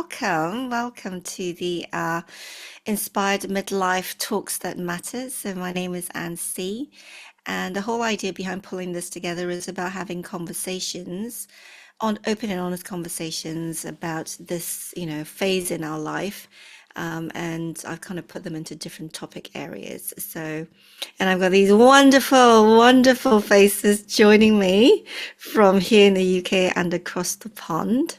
welcome to the Inspired Midlife Talks That Matter. So my name is Anne C, and the whole idea behind pulling this together is about having conversations on open and honest conversations about this, phase in our life. And I've kind of put them into different topic areas. So, and I've got these wonderful, wonderful faces joining me from here in the UK and across the pond.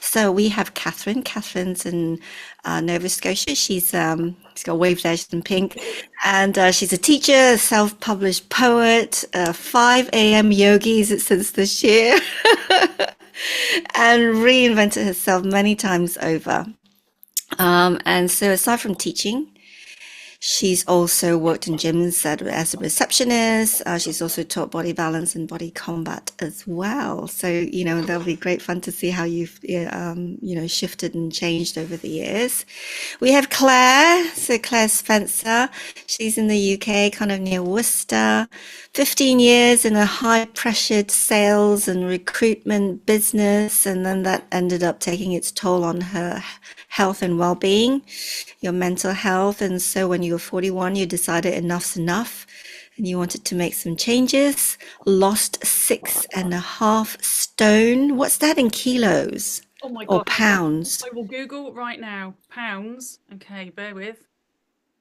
So we have Catherine. Catherine's in Nova Scotia. She's got a wave there, she's in pink. And she's a teacher, self-published poet, 5 a.m. yogis since this year, and reinvented herself many times over. And so aside from teaching, she's also worked in gyms as a receptionist. She's also taught body balance and body combat as well. So, that'll be great fun to see how you've, shifted and changed over the years. We have Claire. So Claire Spencer, she's in the UK, kind of near Worcester. 15 years in a high pressured sales and recruitment business. And then that ended up taking its toll on her health and well-being, your mental health. And so when you were 41, you decided enough's enough and you wanted to make some changes. Lost 6.5 stone. What's that in kilos? Oh my Or God. pounds? I will Google right now. Pounds. Okay, bear with.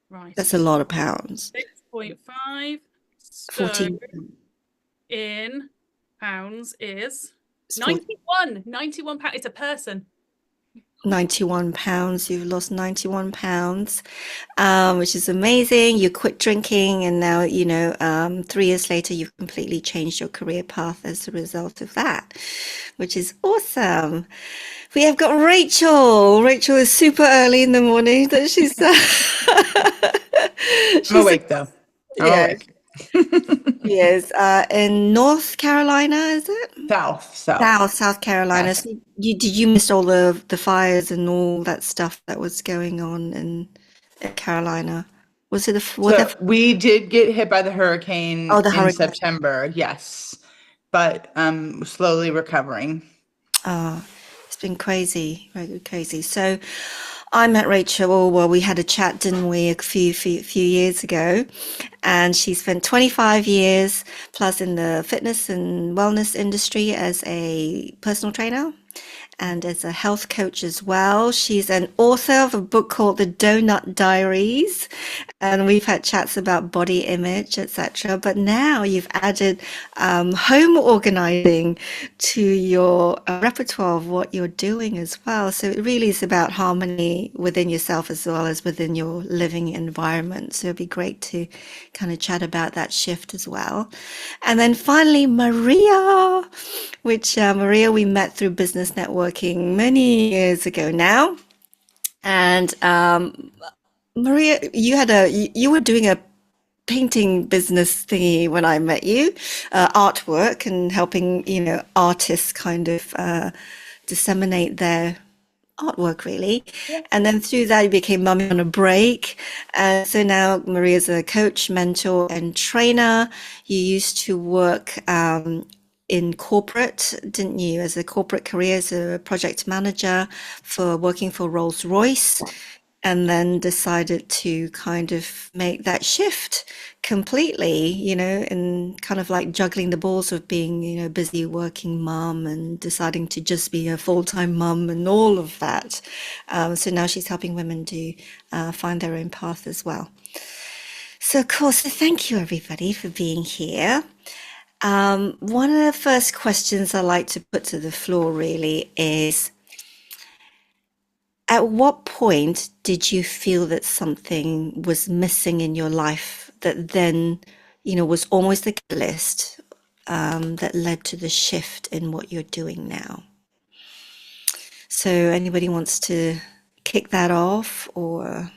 Right. That's a lot of pounds. 6.5 14. stone in pounds is It's 40 91 pounds. It's a person. 91 pounds. You've lost 91 pounds, which is amazing. You quit drinking, and now, 3 years later, you've completely changed your career path as a result of that, which is awesome. We have got Rachel. Rachel is super early in the morning that she's I'm awake though. I'm yeah, awake. she is in North Carolina, is it? South. South Carolina. Yes. So did you miss all the fires and all that stuff that was going on in Carolina? Was it So we did get hit by the hurricane the in hurricane? September, yes, but slowly recovering. It's been crazy, very crazy. So I met Rachel, well, we had a chat, didn't we, a few years ago, and she spent 25 years plus in the fitness and wellness industry as a personal trainer and as a health coach as well. She's an author of a book called The Donut Diaries, and we've had chats about body image, etc. But now you've added home organizing to your repertoire of what you're doing as well. So it really is about harmony within yourself as well as within your living environment. So it'd be great to kind of chat about that shift as well. And then finally, Maria, which Maria we met through business networking many years ago now. And Maria, you were doing a painting business thingy when I met you, artwork and helping, artists kind of disseminate their artwork really. Yeah. And then through that, you became mummy on a break. And so now Maria's a coach, mentor, and trainer. You used to work in corporate, didn't you, as a corporate career as a project manager for working for Rolls-Royce, and then decided to kind of make that shift completely, and kind of like juggling the balls of being, busy working mum and deciding to just be a full-time mum and all of that. So now she's helping women to find their own path as well. So, of course, thank you everybody for being here. One of the first questions I like to put to the floor really is, at what point did you feel that something was missing in your life that then, was almost the catalyst that led to the shift in what you're doing now? So anybody wants to kick that off or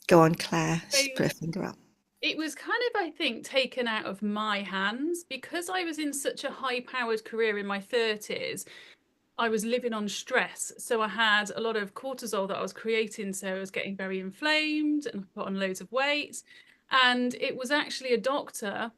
go on, Claire? She's put her finger up. It was kind of, I think, taken out of my hands because I was in such a high-powered career in my 30s. I was living on stress. So I had a lot of cortisol that I was creating. So I was getting very inflamed and I put on loads of weight. And it was actually a doctor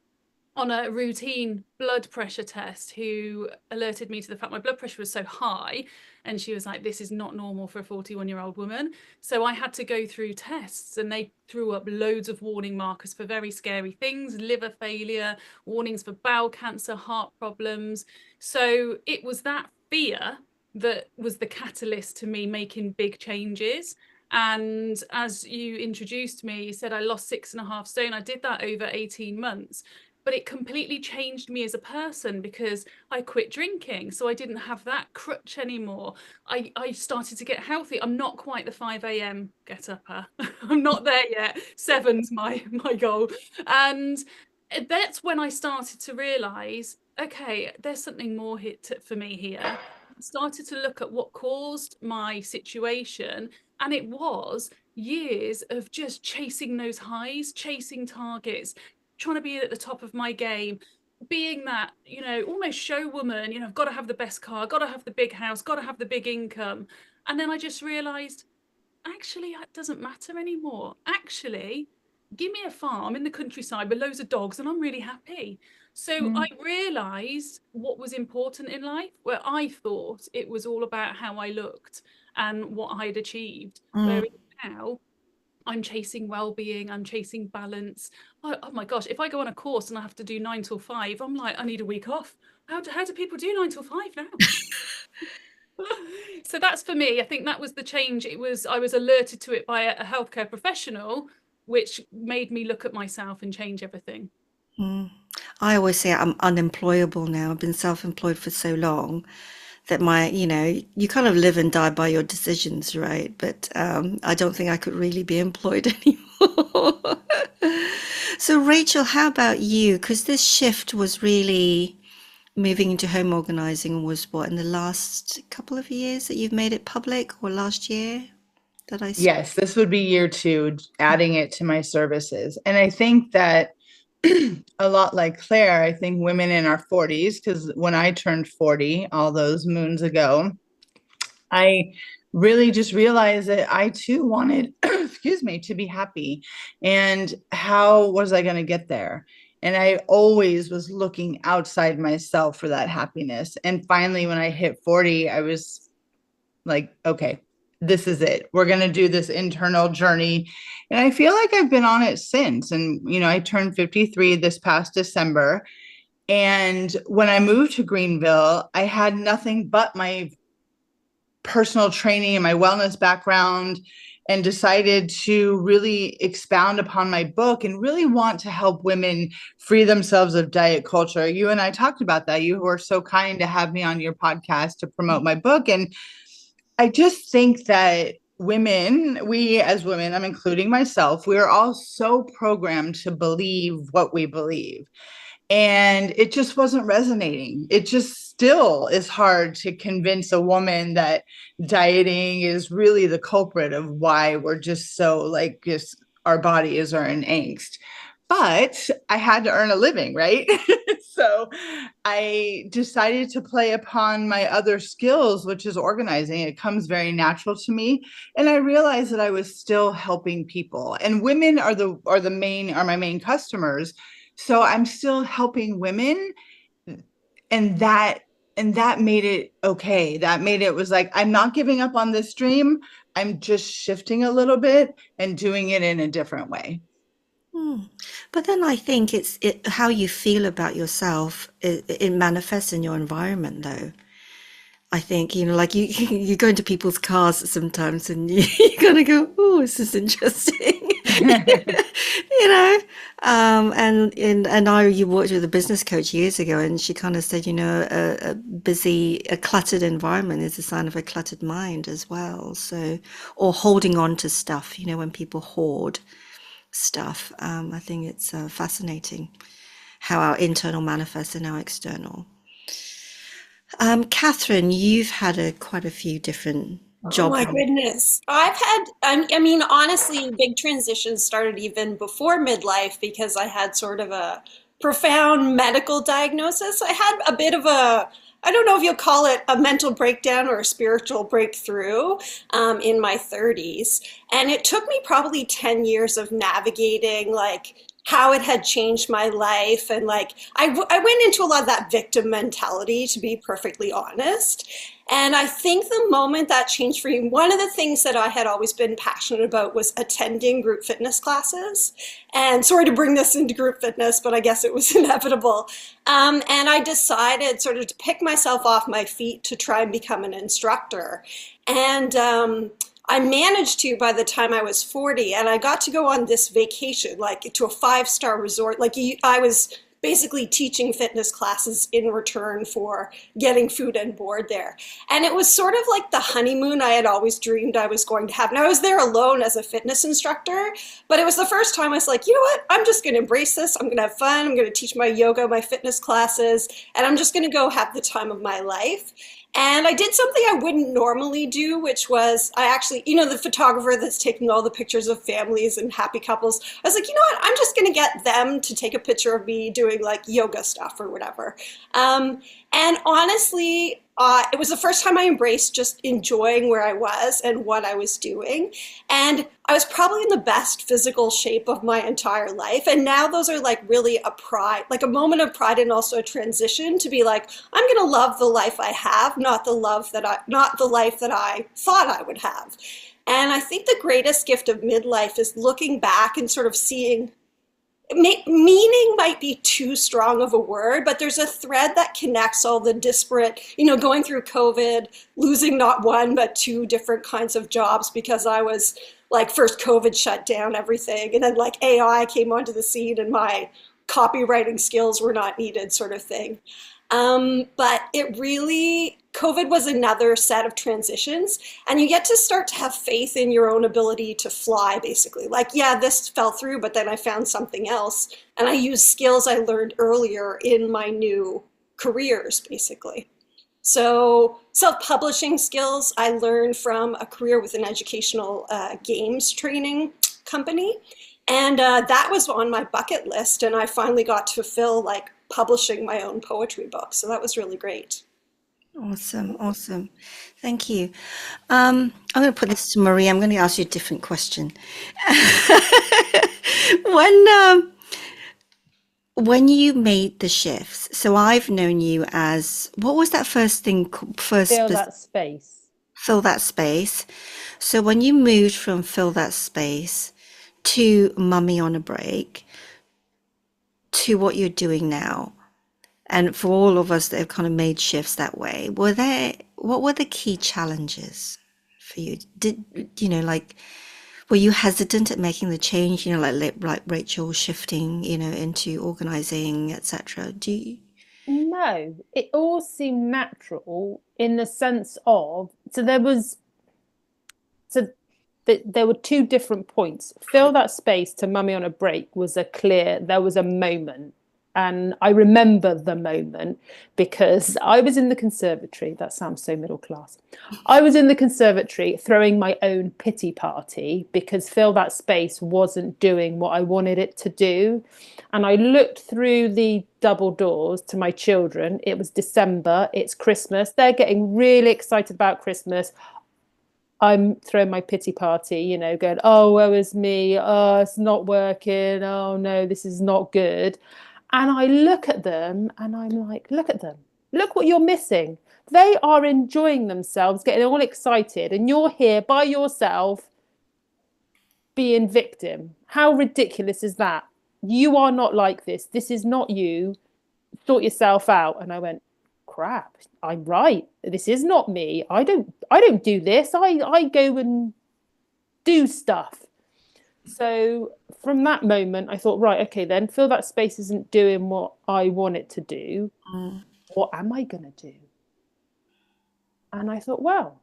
on a routine blood pressure test who alerted me to the fact my blood pressure was so high, and she was like, this is not normal for a 41-year-old woman. So I had to go through tests, and they threw up loads of warning markers for very scary things: liver failure, warnings for bowel cancer, heart problems. So it was that fear that was the catalyst to me making big changes. And as you introduced me, you said I lost 6.5 stone. I did that over 18 months. But it completely changed me as a person because I quit drinking. So I didn't have that crutch anymore. I started to get healthy. I'm not quite the 5 a.m. get upper. I'm not there yet. 7's my goal. And that's when I started to realize, okay, there's something more for me here. I started to look at what caused my situation. And it was years of just chasing those highs, chasing targets, trying to be at the top of my game, being that, almost show woman, I've got to have the best car, got to have the big house, got to have the big income. And then I just realized, actually, that doesn't matter anymore. Actually, give me a farm in the countryside with loads of dogs and I'm really happy. So I realized what was important in life, where I thought it was all about how I looked and what I'd achieved. Whereas now I'm chasing well-being, I'm chasing balance. Oh my gosh, if I go on a course and I have to do 9 till 5, I'm like, I need a week off. How do people do 9 till 5 now? So that's for me. I think that was the change. I was alerted to it by a healthcare professional, which made me look at myself and change everything. I always say I'm unemployable now. I've been self-employed for so long that you kind of live and die by your decisions, right? But I don't think I could really be employed anymore. So Rachel, how about you? Because this shift was really moving into home organizing was what, in the last couple of years that you've made it public, or last year that I saw? Yes, this would be year 2, adding it to my services. And I think that a lot like Claire, I think women in our 40s, because when I turned 40, all those moons ago, I really just realized that I too wanted, excuse me, to be happy. And how was I going to get there? And I always was looking outside myself for that happiness. And finally, when I hit 40, I was like, okay, this is it. We're going to do this internal journey. And I feel like I've been on it since. And, I turned 53 this past December. And when I moved to Greenville, I had nothing but my personal training and my wellness background, and decided to really expound upon my book and really want to help women free themselves of diet culture. You and I talked about that. You were so kind to have me on your podcast to promote my book. And I just think that we as women, I'm including myself, we are all so programmed to believe what we believe. And it just wasn't resonating. It just still is hard to convince a woman that dieting is really the culprit of why we're just so just our bodies are in angst. But I had to earn a living, right? So I decided to play upon my other skills, which is organizing. It comes very natural to me. And I realized that I was still helping people. And women are my main customers. So I'm still helping women, and that made it okay. That made it was like, I'm not giving up on this dream. I'm just shifting a little bit and doing it in a different way. But then I think it's how you feel about yourself. It manifests in your environment, though. I think, like you go into people's cars sometimes and you kind of go, oh, this is interesting. You worked with a business coach years ago, and she kind of said, a cluttered environment is a sign of a cluttered mind as well. So, or holding on to stuff, when people hoard stuff. I think it's fascinating how our internal manifests in our external. Catherine, you've had quite a few different Oh my jobs. goodness. I mean, honestly, big transitions started even before midlife because I had sort of a profound medical diagnosis. I had a bit of I don't know if you'll call it a mental breakdown or a spiritual breakthrough in my 30s. And it took me probably 10 years of navigating, how it had changed my life. And like, I went into a lot of that victim mentality, to be perfectly honest. And I think the moment that changed for me, one of the things that I had always been passionate about was attending group fitness classes. And sorry to bring this into group fitness, but I guess it was inevitable. And I decided sort of to pick myself off my feet to try and become an instructor. And I managed to by the time I was 40, and I got to go on this vacation, like to a 5-star resort. Like I was basically teaching fitness classes in return for getting food and board there. And it was sort of like the honeymoon I had always dreamed I was going to have. Now I was there alone as a fitness instructor, but it was the first time I was like, you know what? I'm just going to embrace this. I'm going to have fun. I'm going to teach my yoga, my fitness classes, and I'm just going to go have the time of my life. And I did something I wouldn't normally do, which was I actually, the photographer that's taking all the pictures of families and happy couples, I was like, you know what, I'm just going to get them to take a picture of me doing like yoga stuff or whatever. And honestly, it was the first time I embraced just enjoying where I was and what I was doing. And I was probably in the best physical shape of my entire life. And now those are like really like a moment of pride and also a transition to be like, I'm going to love the life I have, not the life that I thought I would have. And I think the greatest gift of midlife is looking back and sort of seeing meaning might be too strong of a word, but there's a thread that connects all the disparate, going through COVID, losing not one, but 2 different kinds of jobs because I was like, first COVID shut down everything. And then like AI came onto the scene and my copywriting skills were not needed sort of thing. But COVID was another set of transitions, and you get to start to have faith in your own ability to fly, basically. Like, yeah, this fell through, but then I found something else, and I used skills I learned earlier in my new careers, basically. So self-publishing skills I learned from a career with an educational games training company, and that was on my bucket list, and I finally got to fulfill like publishing my own poetry book. So that was really great. Awesome. Thank you. I'm going to put this to Marie. I'm going to ask you a different question. When you made the shifts, so I've known you as, what was that first thing? Fill that space. Fill that space. So when you moved from fill that space to mummy on a break to what you're doing now, and for all of us that have kind of made shifts that way, what were the key challenges for you? Were you hesitant at making the change, like Rachel shifting, into organizing, etc.? No, it all seemed natural in the sense of, there were 2 different points. Fill that space to mummy on a break there was a moment. And I remember the moment because I was in the conservatory. That sounds so middle class. I was in the conservatory throwing my own pity party because Fill That Space wasn't doing what I wanted it to do. And I looked through the double doors to my children. It was December. It's Christmas. They're getting really excited about Christmas. I'm throwing my pity party, going, oh, woe is me. Oh, it's not working. Oh, no, this is not good. And I look at them and I'm like, look at them. Look what you're missing. They are enjoying themselves, getting all excited. And you're here by yourself being victim. How ridiculous is that? You are not like this. This is not you. Sort yourself out. And I went, crap, I'm right. This is not me. I don't do this. I go and do stuff. So from that moment, I thought, right, okay, then Fill That Space isn't doing what I want it to do. What am I going to do? And I thought, well,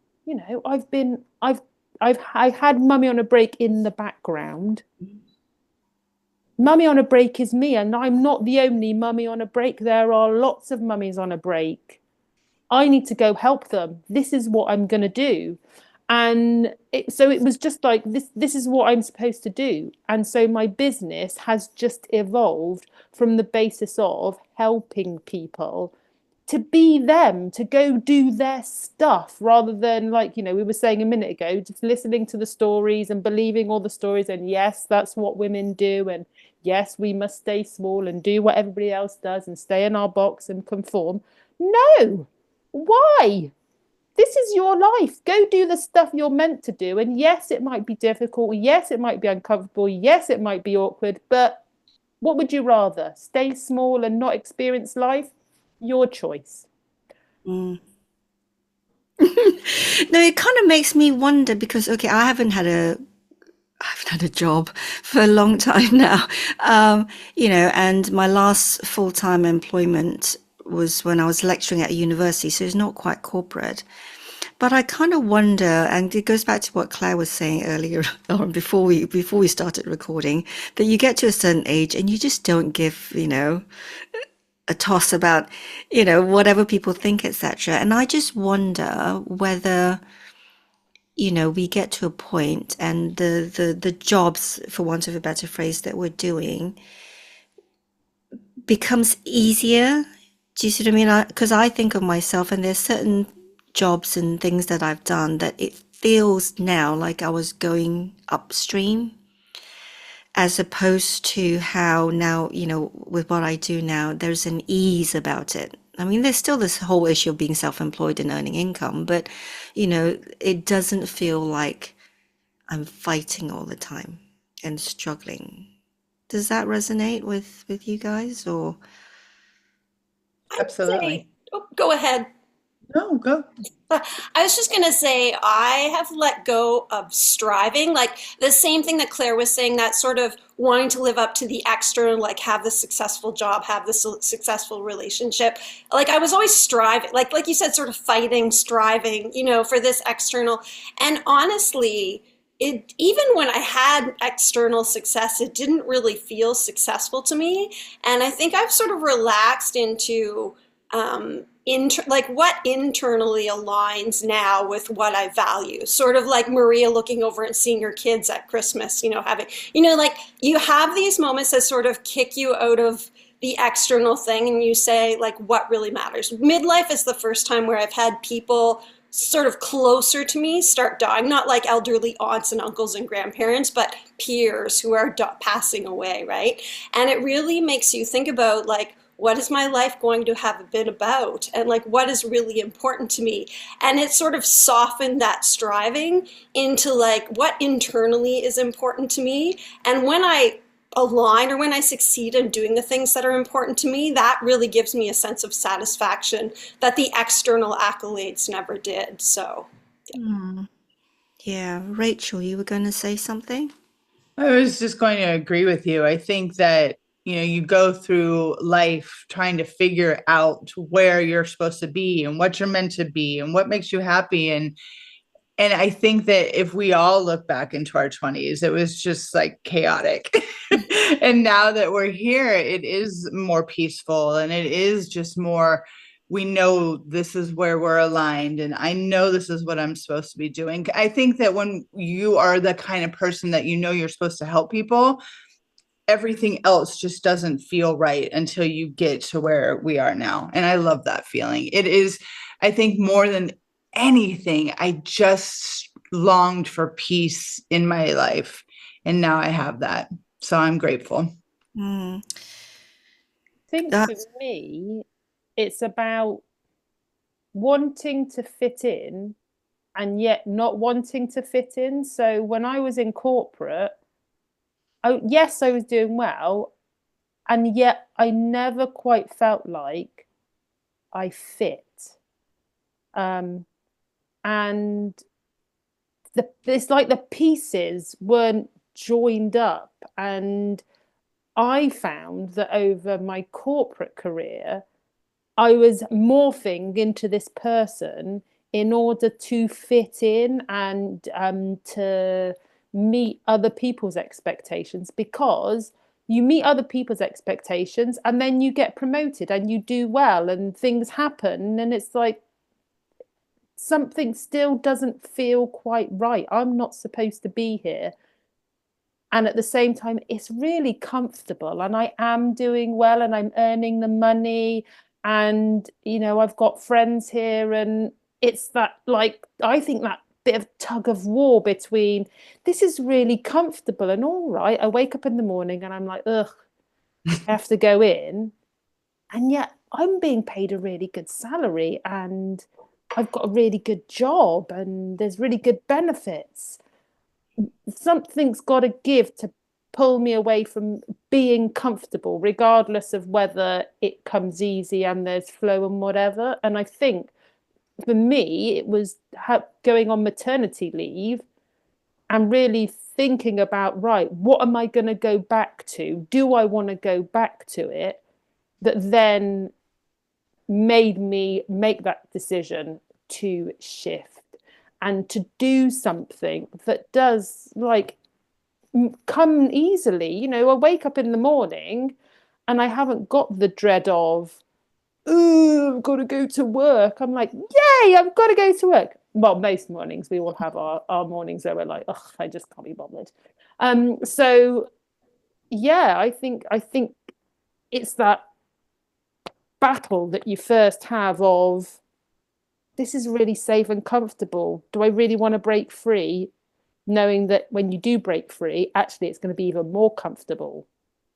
I've had Mummy on a Break in the background. Mummy on a Break is me, and I'm not the only mummy on a break. There are lots of mummies on a break. I need to go help them. This is what I'm going to do. And so it was just like, this is what I'm supposed to do. And so my business has just evolved from the basis of helping people to be them, to go do their stuff, rather than, like, we were saying a minute ago, just listening to the stories and believing all the stories, and yes, that's what women do, and yes, we must stay small and do what everybody else does and stay in our box and conform. No, why? This is your life. Go do the stuff you're meant to do. And yes, it might be difficult. Yes, it might be uncomfortable. Yes, it might be awkward. But what would you rather? Stay small and not experience life? Your choice. No, it kind of makes me wonder because, okay, I haven't had a job for a long time now, and my last full-time employment was when I was lecturing at a university, so it's not quite corporate. But I kind of wonder, and it goes back to what Claire was saying earlier on before we started recording, that you get to a certain age and you just don't give, a toss about, whatever people think, etc. And I just wonder whether, we get to a point and the jobs, for want of a better phrase, that we're doing becomes easier. Do you see what I mean? Because I think of myself, and there's certain jobs and things that I've done that it feels now like I was going upstream, as opposed to how now, with what I do now, there's an ease about it. I mean, there's still this whole issue of being self-employed and earning income, but, it doesn't feel like I'm fighting all the time and struggling. Does that resonate with you guys, or? Absolutely. Go ahead. No, go. I was just going to say, I have let go of striving, like the same thing that Claire was saying, that sort of wanting to live up to the external, like have the successful job, have the successful relationship. Like I was always striving, like you said, sort of fighting, striving, for this external. And honestly, even when I had external success, it didn't really feel successful to me. And I think I've sort of relaxed into like what internally aligns now with what I value. Sort of like Maria looking over and seeing your kids at Christmas, having, like you have these moments that sort of kick you out of the external thing and you say, like, what really matters. Midlife is the first time where I've had people sort of closer to me start dying, not like elderly aunts and uncles and grandparents, but peers who are passing away, right? And it really makes you think about, like, what is my life going to have been about? And like, what is really important to me? And it sort of softened that striving into like, what internally is important to me? And when I align or when I succeed in doing the things that are important to me, that really gives me a sense of satisfaction that the external accolades never did. So, Yeah, Rachel, you were going to say something? I was just going to agree with you. I think that, you go through life trying to figure out where you're supposed to be and what you're meant to be and what makes you happy. And I think that if we all look back into our 20s, it was just like chaotic. And now that we're here, it is more peaceful and it is just more, we know this is where we're aligned and I know this is what I'm supposed to be doing. I think that when you are the kind of person that you're supposed to help people, everything else just doesn't feel right until you get to where we are now. And I love that feeling. It is, I think, more than anything, I just longed for peace in my life. And now I have that. So I'm grateful. I think for me, it's about wanting to fit in and yet not wanting to fit in. So when I was in corporate, yes, I was doing well, and yet I never quite felt like I fit. And it's like the pieces weren't joined up. And I found that over my corporate career, I was morphing into this person in order to fit in and to meet other people's expectations, because you meet other people's expectations and then you get promoted and you do well and things happen and it's like something still doesn't feel quite right. I'm not supposed to be here. And at the same time, it's really comfortable and I am doing well and I'm earning the money And, you know, I've got friends here, and it's that, like, I think that bit of tug of war between this is really comfortable and all right. I wake up in the morning and I'm like, ugh, I have to go in. And yet I'm being paid a really good salary and I've got a really good job and there's really good benefits. Something's got to give to pull me away from being comfortable, regardless of whether it comes easy and there's flow and whatever. And I think for me, it was going on maternity leave and really thinking about, right, what am I going to go back to? Do I want to go back to it? That then made me make that decision to shift and to do something that does, like, come easily. You know, I wake up in the morning and I haven't got the dread of, oh, I've got to go to work. I'm like, yay, I've got to go to work. Well, most mornings, we all have our mornings where we're like, oh, I just can't be bothered. So yeah, I think it's that battle that you first have of, this is really safe and comfortable. Do I really want to break free? Knowing that when you do break free, actually it's going to be even more comfortable.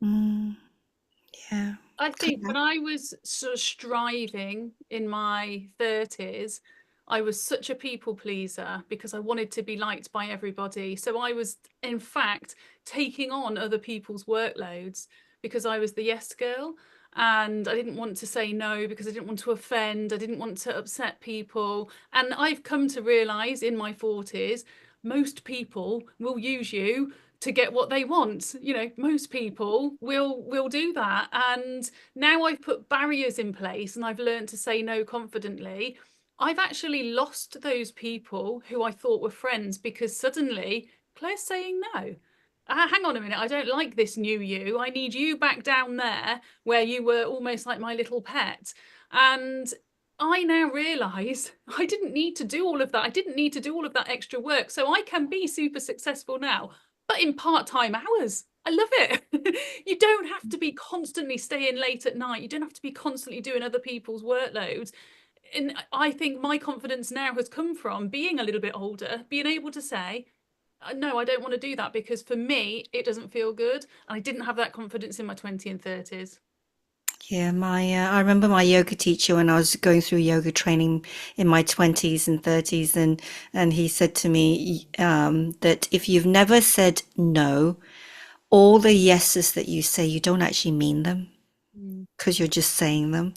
Yeah. I think when I was sort of striving in my 30s, I was such a people pleaser because I wanted to be liked by everybody. So I was, in fact, taking on other people's workloads because I was the yes girl. And I didn't want to say no because I didn't want to offend. I didn't want to upset people. And I've come to realize in my 40s, most people will use you to get what they want. You know, most people will do that. And now I've put barriers in place and I've learned to say no confidently. I've actually lost those people who I thought were friends because suddenly Claire's saying no. Hang on a minute, I don't like this new you. I need you back down there where you were almost like my little pet. And I now realise I didn't need to do all of that. I didn't need to do all of that extra work. So I can be super successful now, but in part-time hours. I love it. You don't have to be constantly staying late at night. You don't have to be constantly doing other people's workloads. And I think my confidence now has come from being a little bit older, being able to say, no, I don't want to do that because for me, it doesn't feel good. And I didn't have that confidence in my 20s and 30s. Yeah, I remember my yoga teacher when I was going through yoga training in my 20s and 30s, and he said to me that if you've never said no, all the yeses that you say, you don't actually mean them because you're just saying them,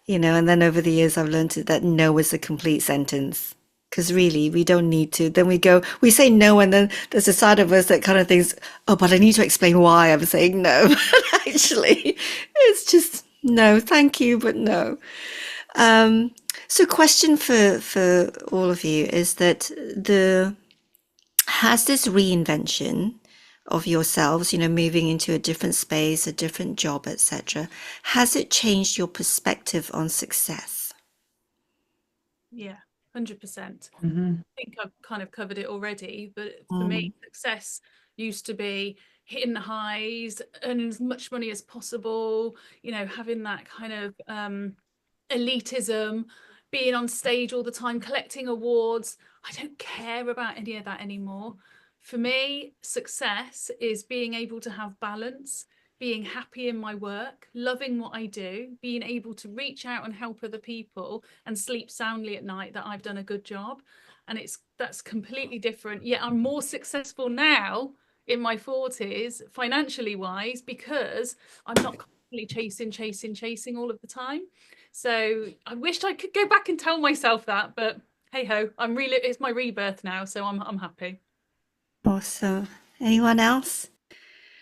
you know. And then over the years, I've learned that no is a complete sentence. Because really, we don't need to. Then we say no, and then there's a side of us that kind of thinks, oh, but I need to explain why I'm saying no. But actually, it's just no, thank you, but no. So question for all of you is that has this reinvention of yourselves, you know, moving into a different space, a different job, etc., has it changed your perspective on success? Yeah. 100%. Mm-hmm. I think I've kind of covered it already, but for me, success used to be hitting the highs, earning as much money as possible, you know, having that kind of elitism, being on stage all the time, collecting awards. I don't care about any of that anymore. For me, success is being able to have balance, being happy in my work, loving what I do, being able to reach out and help other people and sleep soundly at night that I've done a good job. And that's completely different. Yet I'm more successful now in my 40s, financially wise, because I'm not constantly chasing all of the time. So I wished I could go back and tell myself that, but hey ho, it's my rebirth now, so I'm happy. Awesome. Anyone else?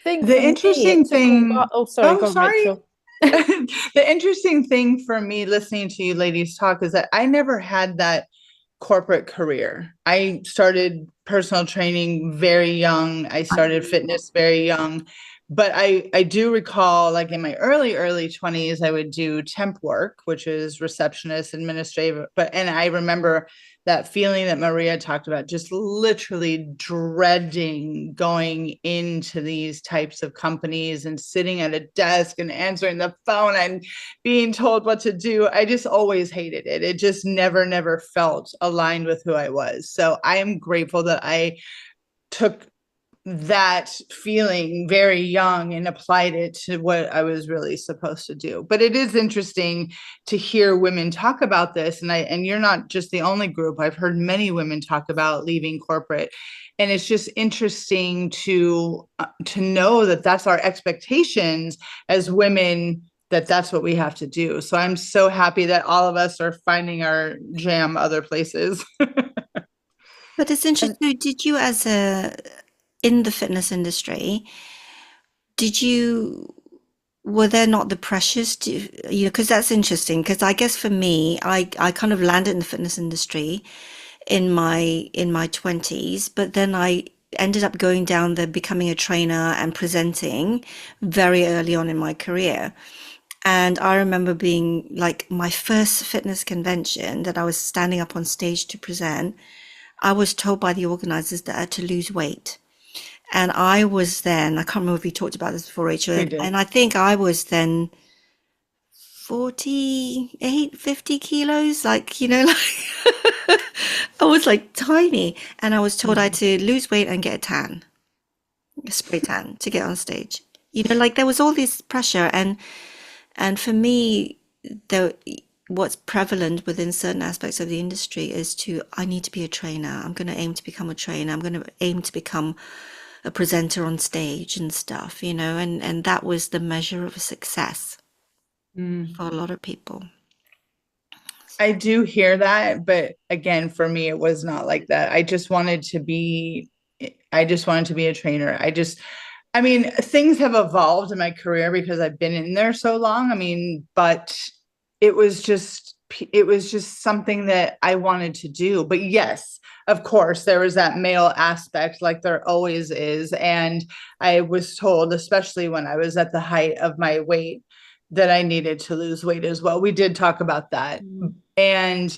The interesting thing. Oh, sorry, go on, sorry. Rachel. The interesting thing for me listening to you ladies talk is that I never had that corporate career. I started personal training very young. I started fitness very young. But I do recall, like in my early 20s, I would do temp work, which is receptionist, administrative. And I remember that feeling that Maria talked about, just literally dreading going into these types of companies and sitting at a desk and answering the phone and being told what to do. I just always hated it. It just never felt aligned with who I was. So I am grateful that I took that feeling very young and applied it to what I was really supposed to do. But it is interesting to hear women talk about this. And you're not just the only group. I've heard many women talk about leaving corporate. And it's just interesting to know that that's our expectations as women, that that's what we have to do. So I'm so happy that all of us are finding our jam other places. But it's interesting. So did you, in the fitness industry, were there not the pressures to, because that's interesting, because I guess for me, I kind of landed in the fitness industry in my 20s, but then I ended up going down there, becoming a trainer and presenting very early on in my career. And I remember being like my first fitness convention that I was standing up on stage to present, I was told by the organizers that I had to lose weight. And I was then, I can't remember if we talked about this before, Rachel, and I think I was then 48, 50 kilos, like, like I was like tiny. And I was told I had to lose weight and get a tan, a spray tan to get on stage. Like there was all this pressure. And for me, what's prevalent within certain aspects of the industry is I need to be a trainer. I'm going to aim to become a trainer. I'm going to aim to become a presenter on stage and stuff, and that was the measure of success for a lot of people. I do hear that, but again, for me, it was not like that. I just wanted to be a trainer. I mean, things have evolved in my career because I've been in there so long. I mean, but it was just something that I wanted to do. But yes, of course, there was that male aspect, like there always is. And I was told, especially when I was at the height of my weight, that I needed to lose weight as well. We did talk about that. And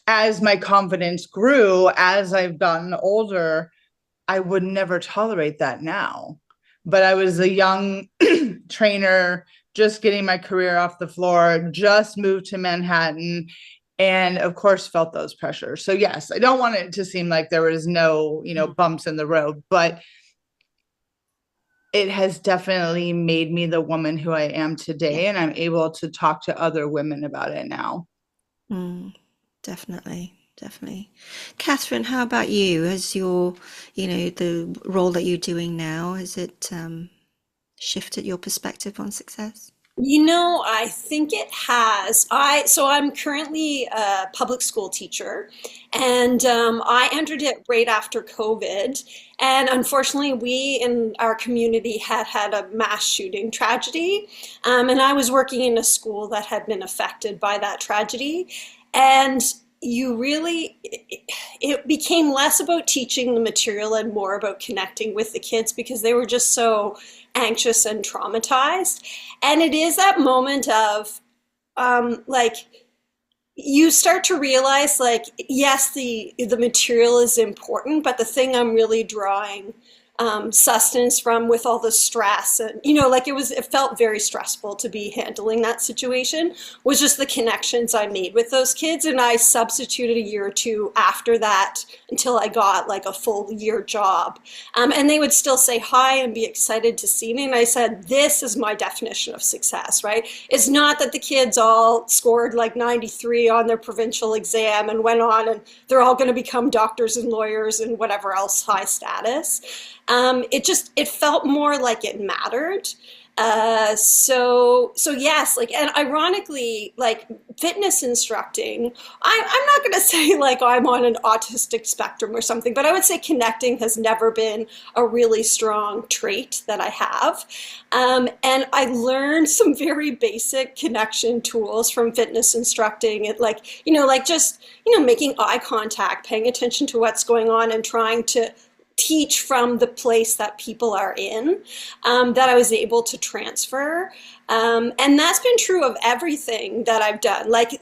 as my confidence grew, as I've gotten older, I would never tolerate that now. But I was a young trainer, just getting my career off the floor, just moved to Manhattan, and of course felt those pressures. So yes, I don't want it to seem like there was no, bumps in the road, but it has definitely made me the woman who I am today. And I'm able to talk to other women about it now. Definitely. Catherine, how about you? Has your, the role that you're doing now, has it shifted your perspective on success? I think it has. So I'm currently a public school teacher, and I entered it right after COVID. And unfortunately, we in our community had a mass shooting tragedy. And I was working in a school that had been affected by that tragedy. And it became less about teaching the material and more about connecting with the kids because they were just so anxious and traumatized. And it is that moment of you start to realize, like, yes, the material is important, but the thing I'm really drawing sustenance from with all the stress and it felt very stressful to be handling that situation, was just the connections I made with those kids. And I substituted a year or two after that until I got like a full year job, and they would still say hi and be excited to see me. And I said, this is my definition of success, right? It's not that the kids all scored like 93 on their provincial exam and went on and they're all going to become doctors and lawyers and whatever else high status. It felt more like it mattered. So yes, and ironically, fitness instructing, I'm not going to say I'm on an autistic spectrum or something, but I would say connecting has never been a really strong trait that I have. And I learned some very basic connection tools from fitness instructing. Just making eye contact, paying attention to what's going on and trying to teach from the place that people are in, that I was able to transfer. And that's been true of everything that I've done. Like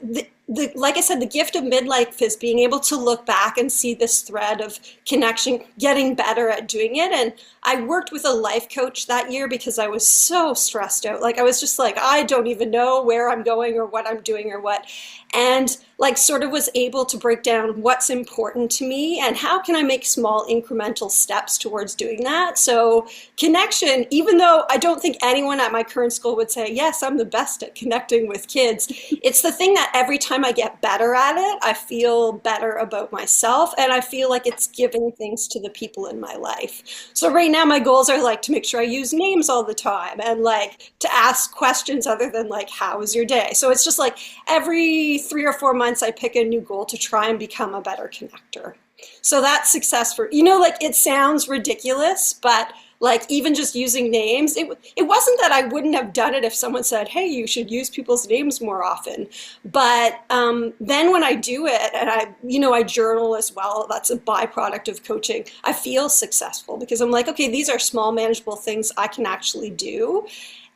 like I said, the gift of midlife is being able to look back and see this thread of connection, getting better at doing it. And I worked with a life coach that year because I was so stressed out. Like I was just like, I don't even know where I'm going or what I'm doing or what. And like sort of was able to break down what's important to me and how can I make small incremental steps towards doing that. So connection, even though I don't think anyone at my current school would say, yes, I'm the best at connecting with kids, it's the thing that every time I get better at it, I feel better about myself and I feel like it's giving things to the people in my life. So right now my goals are like to make sure I use names all the time and like to ask questions other than like, how was your day? So it's just like every 3 or 4 months I pick a new goal to try and become a better connector. So that's success for, like it sounds ridiculous, but like even just using names, it wasn't that I wouldn't have done it if someone said, hey, you should use people's names more often. But then when I do it and I journal as well, that's a byproduct of coaching, I feel successful because I'm like, okay, these are small manageable things I can actually do.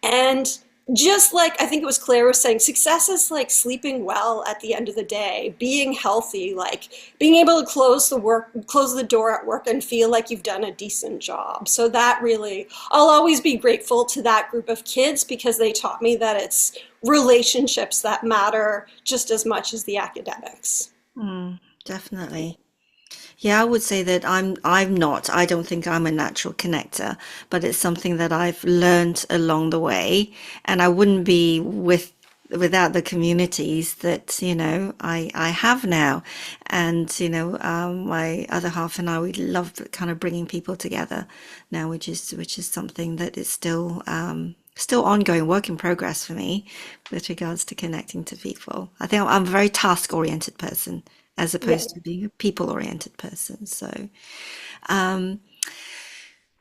And just like I think it was Claire was saying, success is like sleeping well at the end of the day, being healthy, like being able to close the door at work and feel like you've done a decent job. So that really, I'll always be grateful to that group of kids because they taught me that it's relationships that matter just as much as the academics. Definitely. Yeah, I would say that I don't think I'm a natural connector, but it's something that I've learned along the way. And I wouldn't be without the communities that, I have now. And, my other half and I, we love kind of bringing people together now, which is something that is still ongoing work in progress for me with regards to connecting to people. I think I'm a very task oriented person as opposed to being a people-oriented person. So,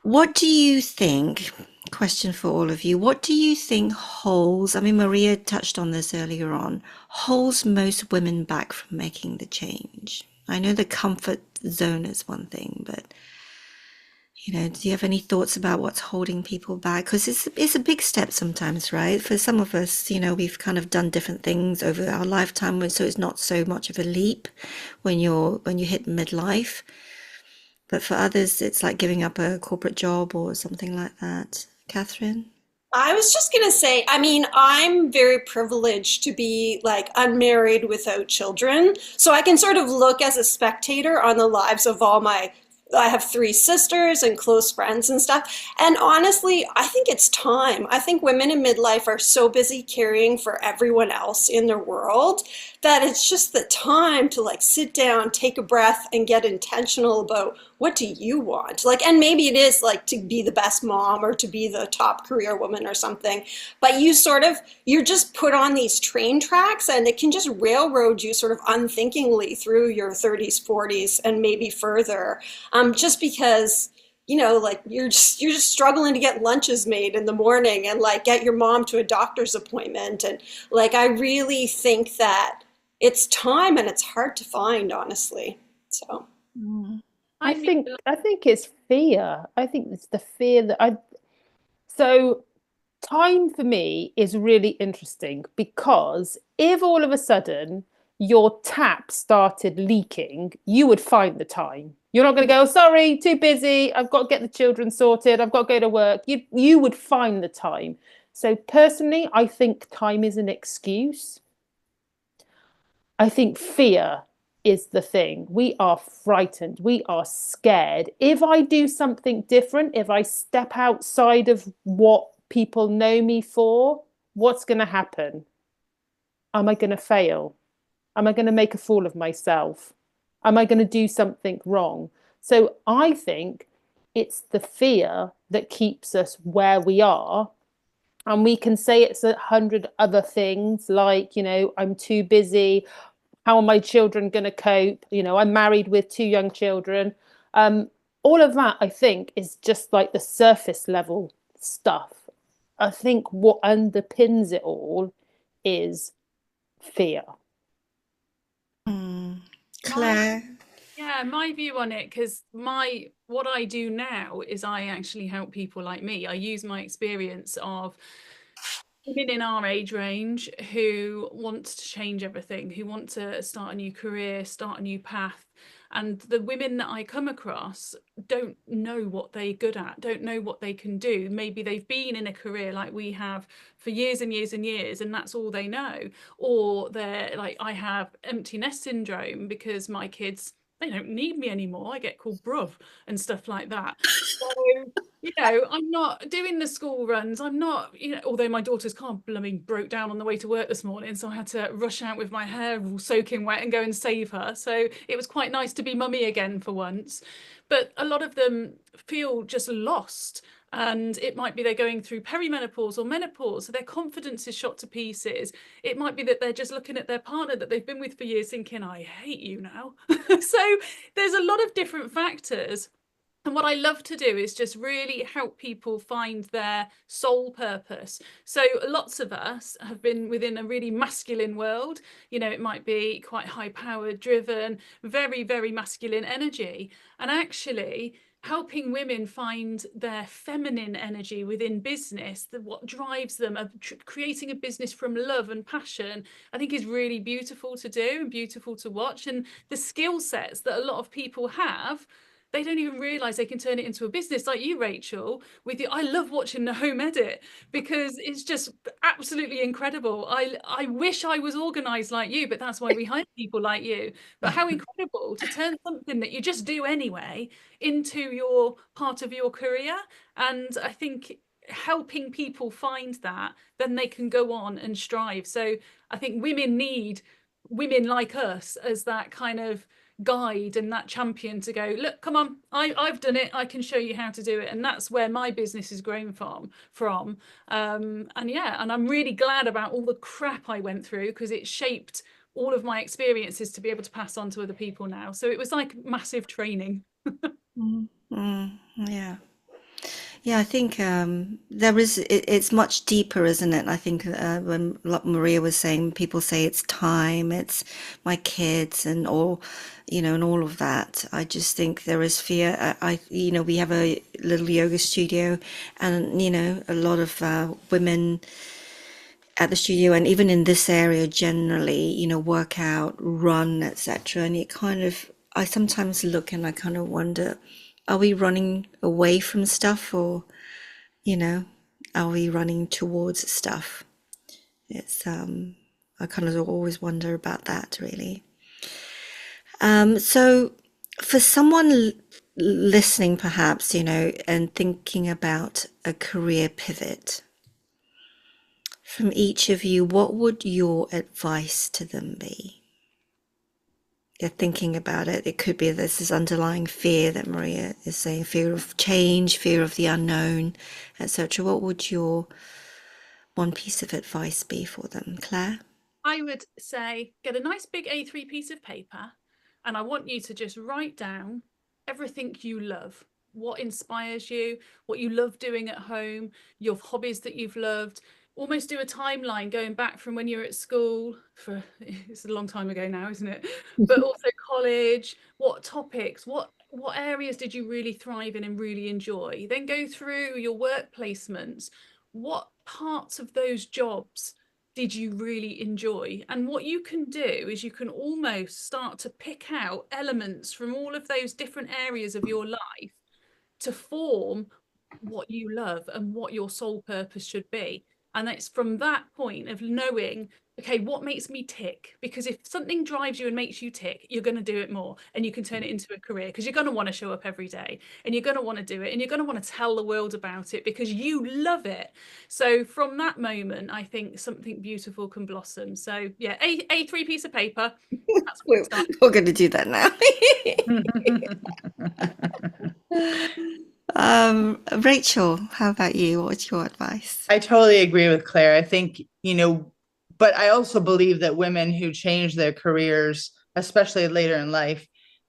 what do you think, question for all of you, what do you think holds, I mean, Maria touched on this earlier on, holds most women back from making the change? I know the comfort zone is one thing, but do you have any thoughts about what's holding people back? Because it's a big step sometimes, right? For some of us, we've kind of done different things over our lifetime, so it's not so much of a leap when you hit midlife. But for others, it's like giving up a corporate job or something like that. Catherine? I was just going to say, I mean, I'm very privileged to be like unmarried without children. So I can sort of look as a spectator on the lives of I have 3 sisters and close friends and stuff. And honestly, I think it's time. I think women in midlife are so busy caring for everyone else in their world that it's just the time to like sit down, take a breath and get intentional about what do you want? Like, and maybe it is like to be the best mom or to be the top career woman or something, but you're just put on these train tracks and it can just railroad you sort of unthinkingly through your 30s, 40s, and maybe further. Just because, like you're just struggling to get lunches made in the morning and like get your mom to a doctor's appointment. And like, I really think that it's time and it's hard to find, honestly. So. I think it's fear. I think it's the fear so time for me is really interesting because if all of a sudden your tap started leaking, you would find the time. You're not going to go, sorry, too busy. I've got to get the children sorted. I've got to go to work. You would find the time. So personally, I think time is an excuse. I think fear is the thing. We are frightened. We are scared. If I do something different, if I step outside of what people know me for, what's going to happen? Am I going to fail? Am I going to make a fool of myself? Am I going to do something wrong? So I think it's the fear that keeps us where we are. And we can say it's 100 other things like, I'm too busy. How are my children going to cope? I'm married with 2 young children. All of that, I think, is just like the surface level stuff. I think what underpins it all is fear. Claire? Yeah, my view on it, because what I do now is I actually help people like me. I use my experience of women in our age range who want to change everything, who want to start a new career, start a new path. And the women that I come across don't know what they're good at, don't know what they can do. Maybe they've been in a career like we have for years and years and years, and that's all they know. Or they're like, I have empty nest syndrome because my kids, they don't need me anymore. I get called bruv and stuff like that. So, I'm not doing the school runs. I'm not, although my daughter's car blooming broke down on the way to work this morning, so I had to rush out with my hair all soaking wet and go and save her. So it was quite nice to be mummy again for once. But a lot of them feel just lost. And it might be they're going through perimenopause or menopause, so their confidence is shot to pieces. It might be that they're just looking at their partner that they've been with for years thinking, I hate you now. So there's a lot of different factors. And what I love to do is just really help people find their soul purpose. So lots of us have been within a really masculine world. It might be quite high powered, driven, very, very masculine energy. And actually, helping women find their feminine energy within business, what drives them, creating a business from love and passion, I think is really beautiful to do and beautiful to watch. And the skill sets that a lot of people have, they don't even realize they can turn it into a business, like you, Rachel, with you. I love watching the home edit because it's just absolutely incredible. I wish I was organized like you, but that's why we hire people like you. But how incredible to turn something that you just do anyway into your part of your career. And I think helping people find that, then they can go on and strive. So I think women need women like us as that kind of guide and that champion to go, look, come on, I've done it, I can show you how to do it. And that's where my business is grown from. And I'm really glad about all the crap I went through, because it shaped all of my experiences to be able to pass on to other people now. So it was like massive training. Yeah. Yeah, I think it's much deeper, isn't it? I think when like Maria was saying, people say it's time, it's my kids and all, and all of that. I just think there is fear. We have a little yoga studio, and, a lot of women at the studio, and even in this area generally, work out, run, etc. And I sometimes look and I kind of wonder, are we running away from stuff, or, are we running towards stuff? It's, I kind of always wonder about that, really. So for someone listening, perhaps, and thinking about a career pivot, from each of you, what would your advice to them be? You're thinking about it. It could be this underlying fear that Maria is saying, fear of change, fear of the unknown, etc. What would your one piece of advice be for them, Claire? I would say get a nice big A3 piece of paper, and I want you to just write down everything you love, what inspires you, what you love doing at home, your hobbies that you've loved. Almost do a timeline going back from when you were at school, it's a long time ago now, isn't it? But also college, what topics, what areas did you really thrive in and really enjoy? Then go through your work placements. What parts of those jobs did you really enjoy? And what you can do is you can almost start to pick out elements from all of those different areas of your life to form what you love and what your sole purpose should be. And it's from that point of knowing, okay, what makes me tick? Because if something drives you and makes you tick, you're going to do it more, and you can turn it into a career, because you're going to want to show up every day, and you're going to want to do it, and you're going to want to tell the world about it because you love it. So from that moment, I think something beautiful can blossom. So yeah, A3 piece of paper. That's We're going to do that now. Rachel, how about you? What's your advice? I totally agree with Claire. I think, but I also believe that women who change their careers, especially later in life,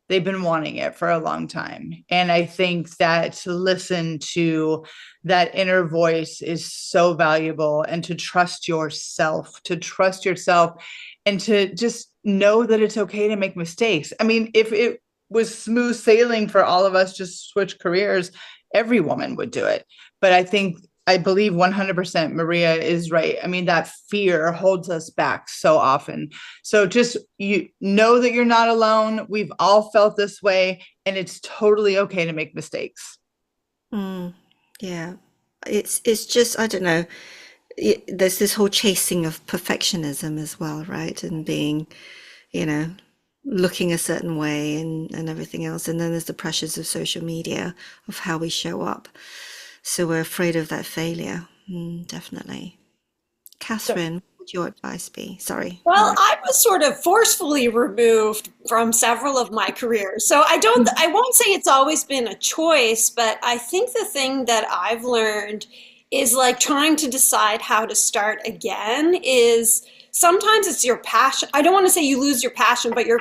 they've been wanting it for a long time. And I think that to listen to that inner voice is so valuable, and to trust yourself and to just know that it's okay to make mistakes. I mean, was smooth sailing for all of us, just switch careers, every woman would do it. But I believe 100% Maria is right. I mean, that fear holds us back so often. So just, you know that you're not alone. We've all felt this way, and it's totally okay to make mistakes. Yeah. It's just, I don't know. There's this whole chasing of perfectionism as well, right? And being, you know, looking a certain way and everything else. And then there's the pressures of social media of how we show up. So we're afraid of that failure. Definitely. Catherine, what would your advice be? Sorry. Well, I was sort of forcefully removed from several of my careers. So I won't say it's always been a choice, but I think the thing that I've learned is like trying to decide how to start again is sometimes it's your passion. I don't want to say you lose your passion, but your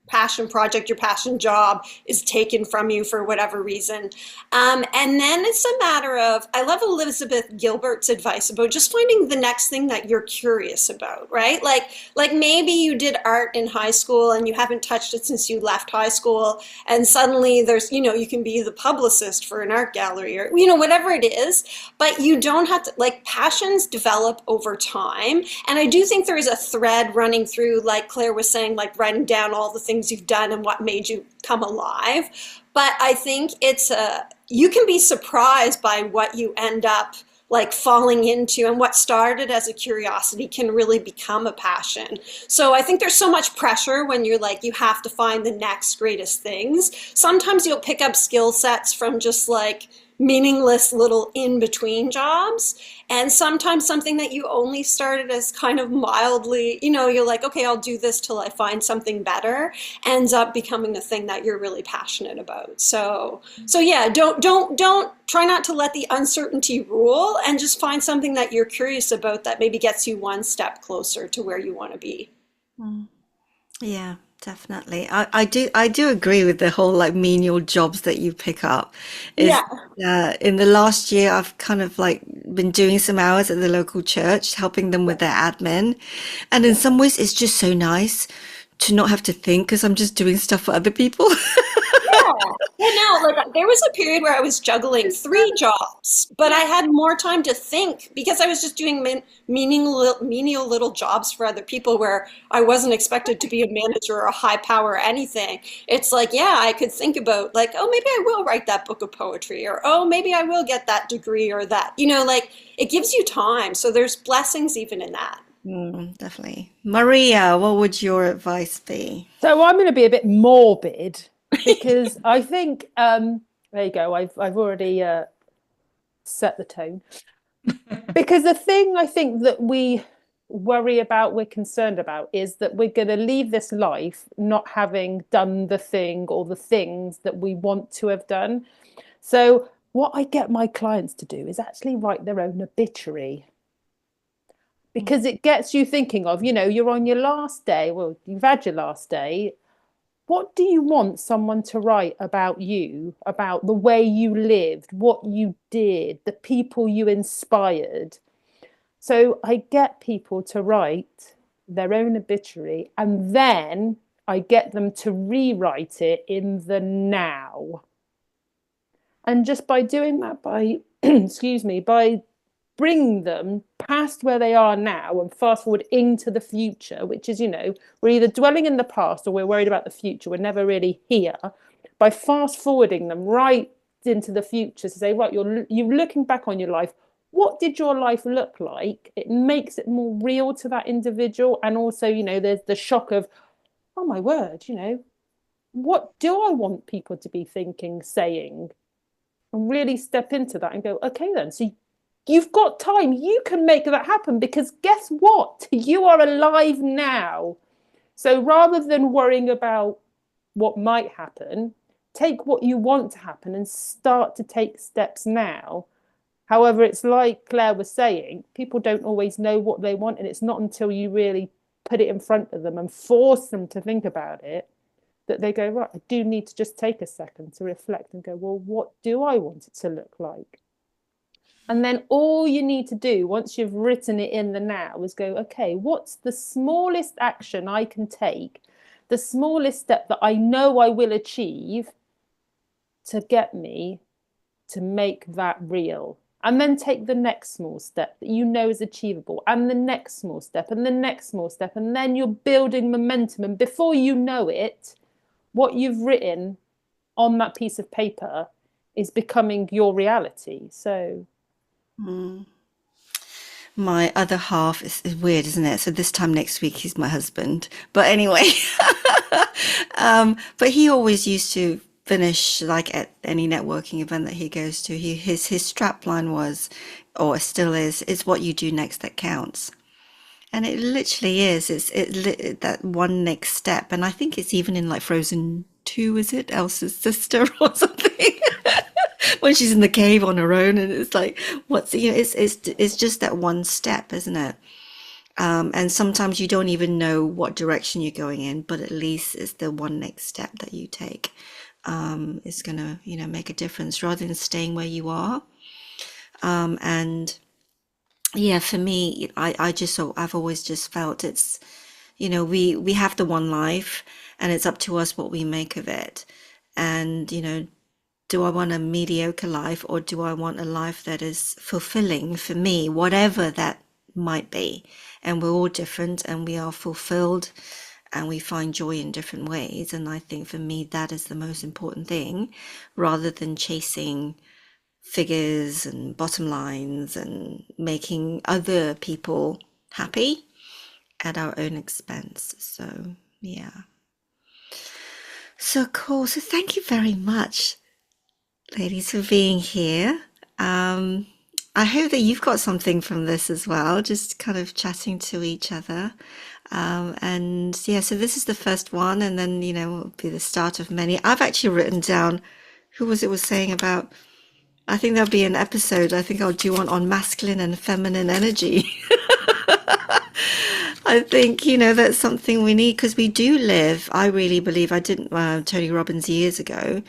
passion project, your passion job is taken from you for whatever reason. And then it's a matter of, I love Elizabeth Gilbert's advice about just finding the next thing that you're curious about, right? Like maybe you did art in high school and you haven't touched it since you left high school. And suddenly there's, you can be the publicist for an art gallery or, whatever it is, but you don't have to, like, passions develop over time. And I do think there is a thread running through, like Claire was saying, like writing down all the things you've done and what made you come alive. But I think you can be surprised by what you end up like falling into, and what started as a curiosity can really become a passion. So I think there's so much pressure when you're like, you have to find the next greatest things. Sometimes you'll pick up skill sets from just like meaningless little in-between jobs. And sometimes something that you only started as kind of mildly, you're like, okay, I'll do this till I find something better, ends up becoming the thing that you're really passionate about. So yeah, don't try not to let the uncertainty rule, and just find something that you're curious about that maybe gets you one step closer to where you want to be. Yeah, definitely. I do agree with the whole like menial jobs that you pick up. Is in the last year I've kind of like been doing some hours at the local church, helping them with their admin. And in some ways it's just so nice to not have to think because I'm just doing stuff for other people. Like there was a period where I was juggling 3 jobs, but I had more time to think because I was just doing menial little jobs for other people where I wasn't expected to be a manager or a high power or anything. It's like, yeah, I could think about like, oh, maybe I will write that book of poetry, or oh, maybe I will get that degree or that, like it gives you time. So there's blessings even in that. Definitely. Maria, what would your advice be? So I'm going to be a bit morbid because I think there you go. I've already set the tone. Because the thing I think that we worry about, we're concerned about, is that we're going to leave this life not having done the thing or the things that we want to have done. So what I get my clients to do is actually write their own obituary. Because it gets you thinking of, you're on your last day. Well, you've had your last day. What do you want someone to write about you, about the way you lived, what you did, the people you inspired? So I get people to write their own obituary, and then I get them to rewrite it in the now. And just by doing that, by bring them past where they are now and fast forward into the future, which is, we're either dwelling in the past or we're worried about the future. We're never really here. By fast forwarding them right into the future to say, right, you're looking back on your life. What did your life look like? It makes it more real to that individual. And also, there's the shock of, oh my word, what do I want people to be thinking, saying? And really step into that and go, okay, then. So you've got time. You can make that happen because guess what? You are alive now. So rather than worrying about what might happen, take what you want to happen and start to take steps now. However, it's like Claire was saying, people don't always know what they want, and it's not until you really put it in front of them and force them to think about it that they go, right, I do need to just take a second to reflect and go, well, what do I want it to look like? And then all you need to do once you've written it in the now is go, okay, what's the smallest action I can take the smallest step that I know I will achieve to get me to make that real. And then take the next small step that you know is achievable, and the next small step, and the next small step. And then you're building momentum. And before you know it, what you've written on that piece of paper is becoming your reality. So my other half is weird, isn't it? So this time next week, he's my husband. But anyway, but he always used to finish like at any networking event that he goes to. His strap line was, or still is what you do next that counts. And it literally is. That one next step. And I think it's even in like Frozen 2, is it? Elsa's sister or something. When she's in the cave on her own, and it's like, it's just that one step, isn't it? And sometimes you don't even know what direction you're going in, but at least it's the one next step that you take is gonna, make a difference rather than staying where you are. And yeah, for me, I've always just felt it's, we have the one life, and it's up to us what we make of it. And, do I want a mediocre life, or do I want a life that is fulfilling for me, whatever that might be? And we're all different, and we are fulfilled, and we find joy in different ways. And I think for me, that is the most important thing, rather than chasing figures and bottom lines and making other people happy at our own expense. So, yeah. So cool. So thank you very much, ladies, for being here. I hope that you've got something from this as well, just kind of chatting to each other. And yeah, so this is the first one, and then, it'll be the start of many. I've actually written down, who was saying about, I think there'll be an episode, I think I'll do one on masculine and feminine energy. I think, that's something we need, because we do live, I really believe, I did Tony Robbins years ago,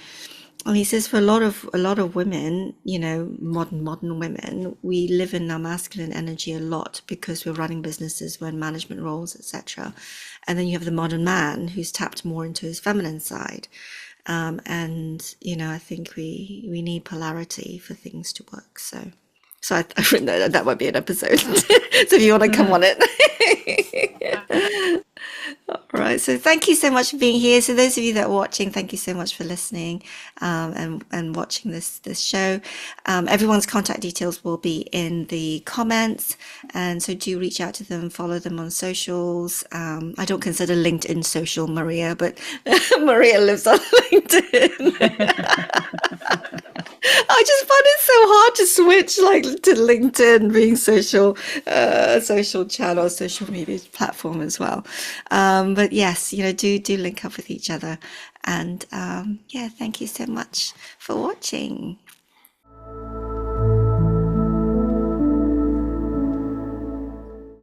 and he says for a lot of women, modern women, we live in our masculine energy a lot because we're running businesses, we're in management roles, etc. And then you have the modern man who's tapped more into his feminine side. And I think we need polarity for things to work. So I've written that might be an episode. So if you want to come on it. All right. So thank you so much for being here. So those of you that are watching, thank you so much for listening and watching this show. Everyone's contact details will be in the comments, and so do reach out to them, follow them on socials. I don't consider LinkedIn social, Maria, but Maria lives on LinkedIn. I just find it so hard to switch to LinkedIn being social channel, social media platform as well. But yes, do link up with each other. And yeah, thank you so much for watching.